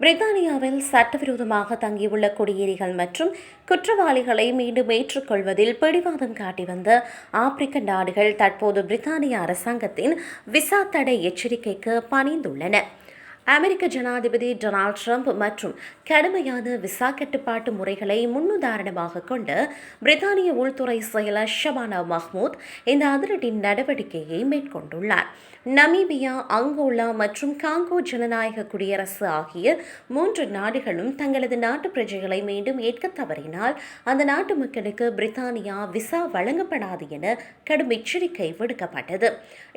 பிரித்தானியாவில் சட்டவிரோதமாக தங்கியுள்ள குடியேறிகள் மற்றும் குற்றவாளிகளை மீண்டும் ஏற்றுக்கொள்வதில் பிடிவாதம் காட்டி வந்த ஆப்பிரிக்க நாடுகள் தற்போது பிரித்தானிய அரசாங்கத்தின் விசா தடை எச்சரிக்கைக்கு பணிந்துள்ளன. அமெரிக்க ஜனாதிபதி டொனால்ட் ட்ரம்ப் மற்றும் கடுமையான விசா கட்டுப்பாட்டு முறைகளை முன்னுதாரணமாக கொண்டு பிரித்தானிய உள்துறை செயலர் ஷபானா மஹ்மூத் இந்த அதிரடி நடவடிக்கையை மேற்கொண்டுள்ளார். நமீபியா, அங்கோலா மற்றும் காங்கோ ஜனநாயக குடியரசு ஆகிய 3 நாடுகளும் தங்களது நாட்டு பிரஜைகளை மீண்டும் ஏற்க தவறினால் அந்த நாட்டு மக்களுக்கு பிரித்தானியா விசா வழங்கப்படாது என கடும் எச்சரிக்கை விடுக்கப்பட்டது.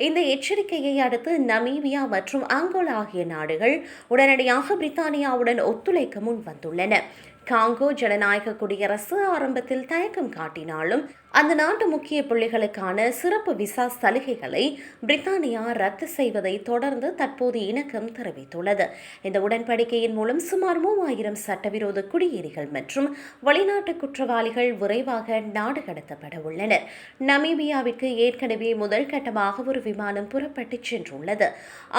இந்த எச்சரிக்கையை அடுத்து நமீபியா மற்றும் அங்கோலா ஆகிய நாடுகள் உடனடியாக பிரித்தானியாவுடன் ஒத்துழைக்க முன் வந்துள்ளன. காங்கோ ஜனநாயக குடியரசு ஆரம்பத்தில் தயக்கம் காட்டினாலும் அந்த நாட்டு முக்கிய புள்ளிகளுக்கான சிறப்பு விசா சலுகைகளை பிரித்தானியா ரத்து செய்வதை தொடர்ந்து தற்போது இணக்கம் தெரிவித்துள்ளது. இந்த உடன்படிக்கையின் மூலம் சுமார் 3000 சட்டவிரோத குடியேறிகள் மற்றும் வெளிநாட்டு குற்றவாளிகள் விரைவாக நாடு கடத்தப்பட உள்ளனர். நமீபியாவிற்கு ஏற்கனவே முதல் கட்டமாக ஒரு விமானம் புறப்பட்டு சென்றுள்ளது.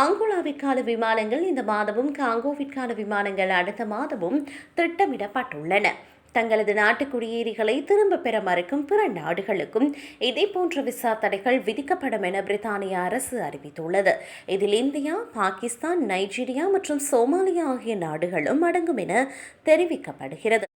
அங்கோலாவிற்கான விமானங்கள் இந்த மாதமும், காங்கோவிற்கான விமானங்கள் அடுத்த மாதமும் திட்டமிடப்பட்டுள்ளன. தங்களது நாட்டு குடியேறிகளை திரும்ப பெற மறுக்கும் பிற நாடுகளுக்கும் இதேபோன்ற விசா தடைகள் விதிக்கப்படும் என பிரித்தானிய அரசு அறிவித்துள்ளது. இதில் இந்தியா, பாகிஸ்தான், நைஜீரியா மற்றும் சோமாலியா ஆகிய நாடுகளும் அடங்கும் என தெரிவிக்கப்படுகிறது.